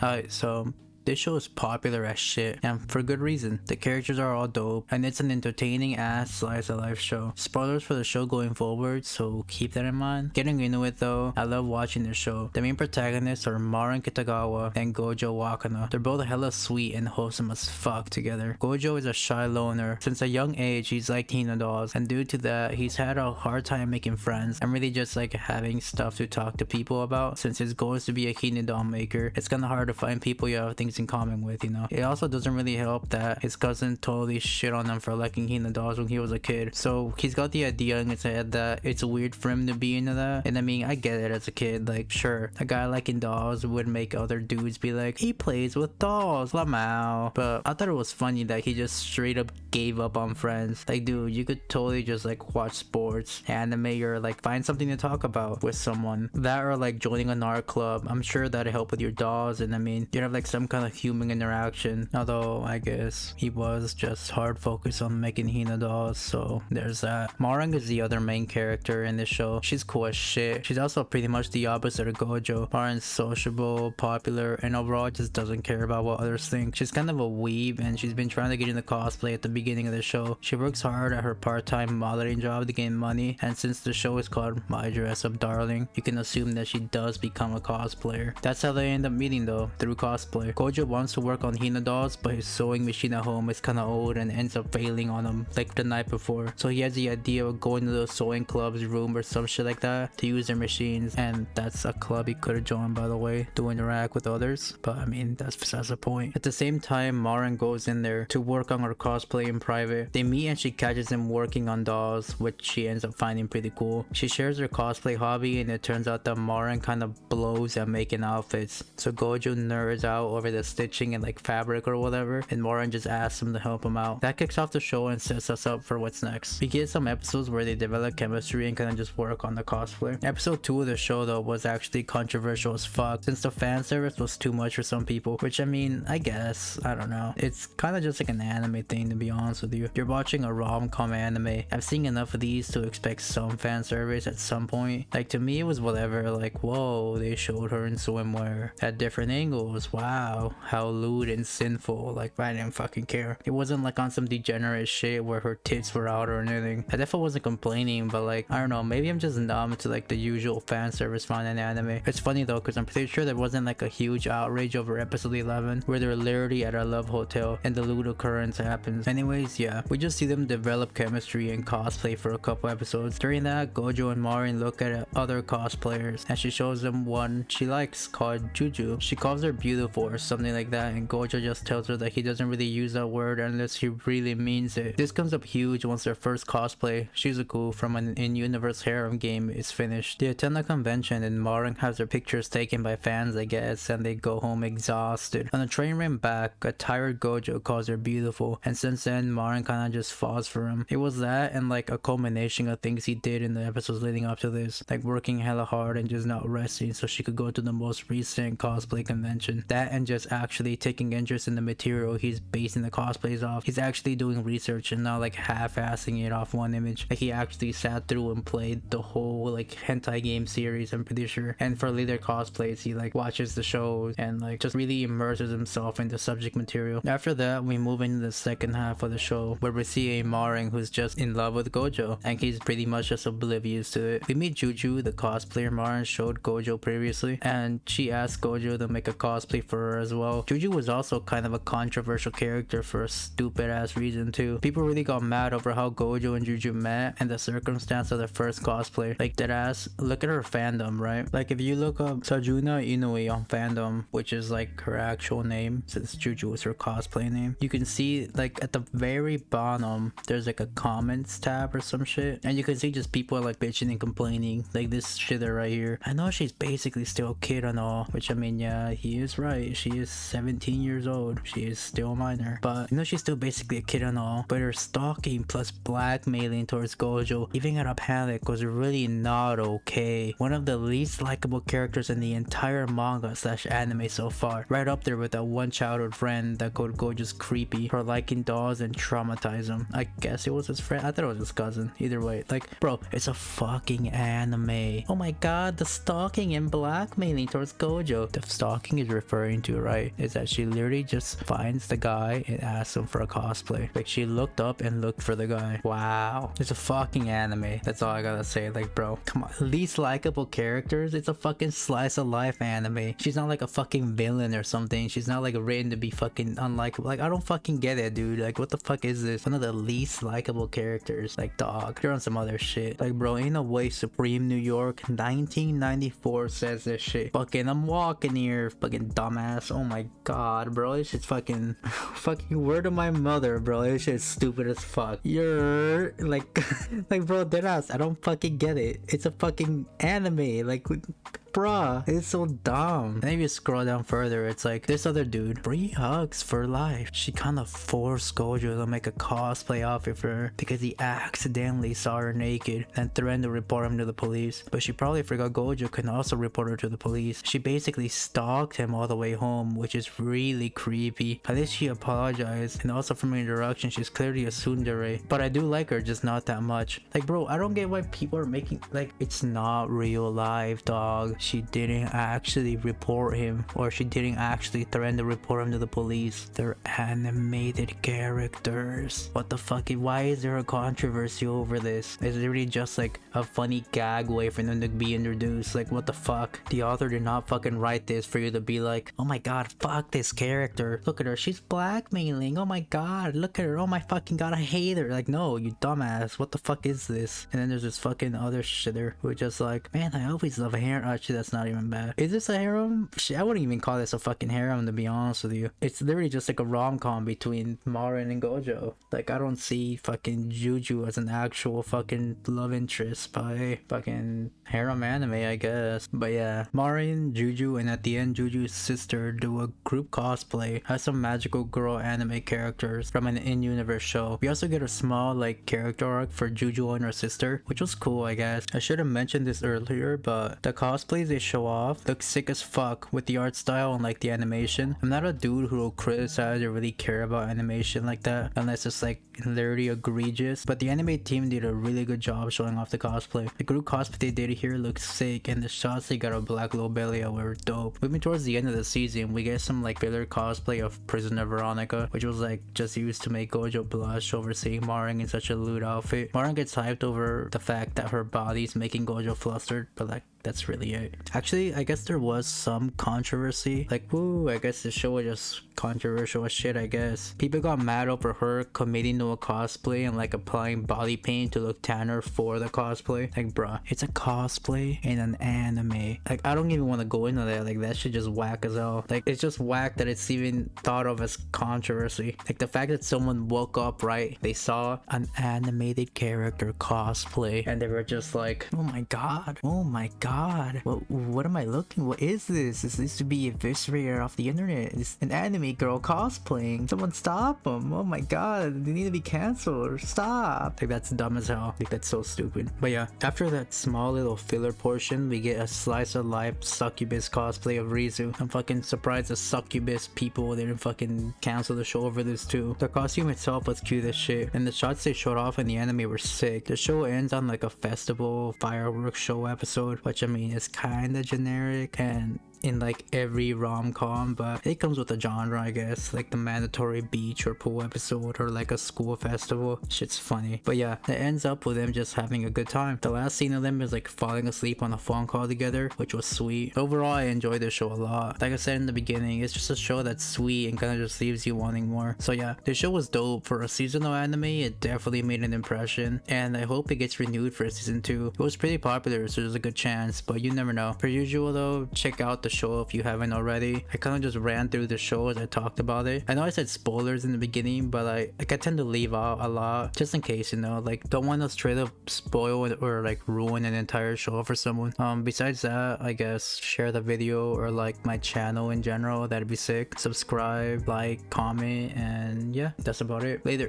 Alright, so this show is popular as shit, and for good reason. The characters are all dope, and it's an entertaining ass slice of life show. Spoilers for the show going forward, so keep that in mind. Getting into it though, I love watching this show. The main protagonists are Marin Kitagawa and Gojo Wakana. They're both hella sweet and wholesome as fuck together. Gojo is a shy loner. Since a young age, he's like Hina dolls, and due to that, he's had a hard time making friends and really just like having stuff to talk to people about. Since his goal is to be a Hina doll maker, it's kinda hard to find people you have things in common with, you know. It also doesn't really help that his cousin totally shit on him for liking Hina dolls when he was a kid. So he's got the idea in his head that it's weird for him to be into that. And I mean, I get it as a kid. Like, sure, a guy liking dolls would make other dudes be like, he plays with dolls, lamau. But I thought it was funny that he just straight up gave up on friends. Like, dude, you could totally just like watch sports, anime, or like find something to talk about with someone. That or like joining an art club. I'm sure that'd help with your dolls, and I mean, you'd have like some kind of human interaction. Although I guess he was just hard focused on making Hina dolls, so there's that. Marin is the other main character in this show. She's cool as shit. She's also pretty much the opposite of Gojo. Marin's sociable, popular, and overall just doesn't care about what others think. She's kind of a weeb, and she's been trying to get into cosplay at the beginning of the show. She works hard at her part-time modeling job to gain money, and since the show is called My Dress Up Darling, you can assume that she does become a cosplayer. That's how they end up meeting though, through cosplay. Gojo wants to work on Hina dolls, but his sewing machine at home is kinda old and ends up failing on him like the night before. So he has the idea of going to the sewing club's room or some shit like that to use their machines, and that's a club he could have joined, by the way, to interact with others. But I mean, that's besides the point. At the same time, Marin goes in there to work on her cosplay in private. They meet and she catches him working on dolls, which she ends up finding pretty cool. She shares her cosplay hobby, and it turns out that Marin kind of blows at making outfits. So Gojo nerds out over the stitching and like fabric or whatever, and Marin just asks him to help him out. That kicks off the show and sets us up for what's next. We get some episodes where they develop chemistry and kind of just work on the cosplay. Episode 2 of the show though was actually controversial as fuck, since the fan service was too much for some people, which I mean, I guess, I don't know. It's kind of just like an anime thing, to be honest with you. You're watching a rom-com anime. I've seen enough of these to expect some fan service at some point. Like, to me it was whatever, like, whoa, they showed her in swimwear at different angles, wow, how lewd and sinful. Like, I didn't fucking care. It wasn't like on some degenerate shit where her tits were out or anything. I definitely wasn't complaining, but like, I don't know, maybe I'm just numb to like the usual fan service found in anime. It's funny though, because I'm pretty sure there wasn't like a huge outrage over episode 11 where they're literally at a love hotel and the lewd occurrence happens. Anyways, yeah, we just see them develop chemistry and cosplay for a couple episodes. During that, Gojo and Marin look at other cosplayers, and she shows them one she likes called Juju. She calls her beautiful or something like that, and Gojo just tells her that he doesn't really use that word unless he really means it. This comes up huge once their first cosplay, Shizuku from an in-universe harem game, is finished. They attend a convention and Marin has their pictures taken by fans, I guess, and they go home exhausted. On the train ride back, a tired Gojo calls her beautiful, and since then Marin kinda just falls for him. It was that and like a culmination of things he did in the episodes leading up to this, like working hella hard and just not resting so she could go to the most recent cosplay convention. That and just actually taking interest in the material he's basing the cosplays off. He's actually doing research and not like half-assing it off one image. Like, he actually sat through and played the whole like hentai game series, I'm pretty sure. And for later cosplays, he like watches the shows and like just really immerses himself in the subject material. After that, we move into the second half of the show where we see a Marin who's just in love with Gojo, and he's pretty much just oblivious to it. We meet Juju, the cosplayer Marin showed Gojo previously, and she asked Gojo to make a cosplay for her as well. Juju was also kind of a controversial character for a stupid ass reason too. People really got mad over how Gojo and Juju met and the circumstance of their first cosplay. Like, deadass, look at her fandom, right? Like, if you look up Sajuna Inui on fandom, which is like her actual name since Juju was her cosplay name, you can see like at the very bottom there's like a comments tab or some shit, and you can see just people like bitching and complaining, like this shitter right here. I know she's basically still a kid and all, which I mean, yeah, he is right, she is 17 years old, she is still a minor, but you know, she's still basically a kid and all. But her stalking plus blackmailing towards Gojo, even at a panic, was really not okay. One of the least likable characters in the entire manga slash anime so far, right up there with that one childhood friend that called Gojo's creepy for liking dolls and traumatize him. I guess it was his friend, I thought it was his cousin. Either way, like, bro, it's a fucking anime. Oh my god, the stalking and blackmailing towards Gojo. The stalking is referring to, right? right is that she literally just finds the guy and asks him for a cosplay. Like, she looked up and looked for the guy. Wow, it's a fucking anime. That's all I gotta say. Like, bro, come on. Least likable characters, it's a fucking slice of life anime. She's not like a fucking villain or something. She's not like written to be fucking unlikable. Like, I don't fucking get it, dude. Like, what the fuck is this? One of the least likable characters. Like, dog, you're on some other shit. Like, bro, ain't no way Supreme New York 1994 says this shit. Fucking, I'm walking here, fucking dumbass. Oh my god, bro, this shit's fucking fucking word of my mother, bro. This shit's stupid as fuck. You're like like, bro, deadass, I don't fucking get it. It's a fucking anime. Like, bruh, it's so dumb. And if you scroll down further, it's like this other dude, free hugs for life. She kind of forced Gojo to make a cosplay outfit for her because he accidentally saw her naked and threatened to report him to the police. But she probably forgot Gojo can also report her to the police. She basically stalked him all the way home, which is really creepy. At least she apologized, and also from her introduction, she's clearly a tsundere. But I do like her, just not that much. Like, bro, I don't get why people are making, like, it's not real life, dog. She didn't actually report him, or she didn't actually threaten to report him to the police. They're animated characters. What the fuck? Why is there a controversy over this? It's literally just like a funny gag way for them to be introduced. Like, what the fuck? The author did not fucking write this for you to be like, oh my god, fuck this character. Look at her, she's blackmailing. Oh my god, look at her. Oh my fucking god, I hate her. Like, no, you dumbass. What the fuck is this? And then there's this fucking other shitter who just like, man, I always love hair. Actually, that's not even bad. Is this a harem? Shit, I wouldn't even call this a fucking harem, to be honest with you. It's literally just like a rom-com between Marin and Gojo. Like, I don't see fucking Juju as an actual fucking love interest by fucking harem anime, I guess. But yeah, Marin, Juju, and at the end, Juju's sister do a group cosplay as some magical girl anime characters from an in-universe show. We also get a small like character arc for Juju and her sister, which was cool, I guess. I should have mentioned this earlier, but the cosplays they show off look sick as fuck with the art style and like the animation. I'm not a dude who will criticize or really care about animation like that unless it's like literally egregious, but the anime team did a really good job showing off the cosplay. The group cosplay they did here looks sick, and the shots they got of Black Lobelia were dope. Moving towards the end of the season, we get some like filler cosplay of Prisoner Veronica, which was like just used to make Gojo blush over seeing Marin in such a lewd outfit. Marin gets hyped over the fact that her body's making Gojo flustered, but like, that's really it. Actually, I guess there was some controversy. Like, woo, I guess the show was just controversial as shit, I guess. People got mad over her committing to a cosplay and like applying body paint to look tanner for the cosplay. Like, bruh, it's a cosplay in an anime. Like, I don't even want to go into that. Like, that shit just whack as hell. Like, it's just whack that it's even thought of as controversy. Like, the fact that someone woke up, right? They saw an animated character cosplay and they were just like, oh my god, oh my god, what am I looking? What is this? This needs to be eviscerated off the internet. It's an anime girl cosplaying. Someone stop them. Oh my god, they need to be canceled or stop. Like, that's dumb as hell. Like, that's so stupid. But yeah, after that small little filler portion, we get a slice of life succubus cosplay of Rizu. I'm fucking surprised the succubus people didn't fucking cancel the show over this too. The costume itself was cute as shit, and the shots they showed off in the anime were sick. The show ends on like a festival fireworks show episode, which I mean is kinda generic and in like every rom-com, but it comes with a genre, I guess, like the mandatory beach or pool episode or like a school festival. Shit's funny. But yeah, it ends up with them just having a good time. The last scene of them is like falling asleep on a phone call together, which was sweet. Overall, I enjoyed the show a lot. Like I said in the beginning, it's just a show that's sweet and kind of just leaves you wanting more. So yeah, the show was dope. For a seasonal anime, it definitely made an impression, and I hope it gets renewed for season 2. It was pretty popular, so there's a good chance, but you never know. Per usual though, check out the show if you haven't already. I kind of just ran through the show as I talked about it. I know I said spoilers in the beginning, but I tend to leave out a lot just in case, you know, like don't want to straight up spoil it or like ruin an entire show for someone. Besides that, I guess share the video or like my channel in general, that'd be sick. Subscribe, like, comment, and yeah, that's about it. Later.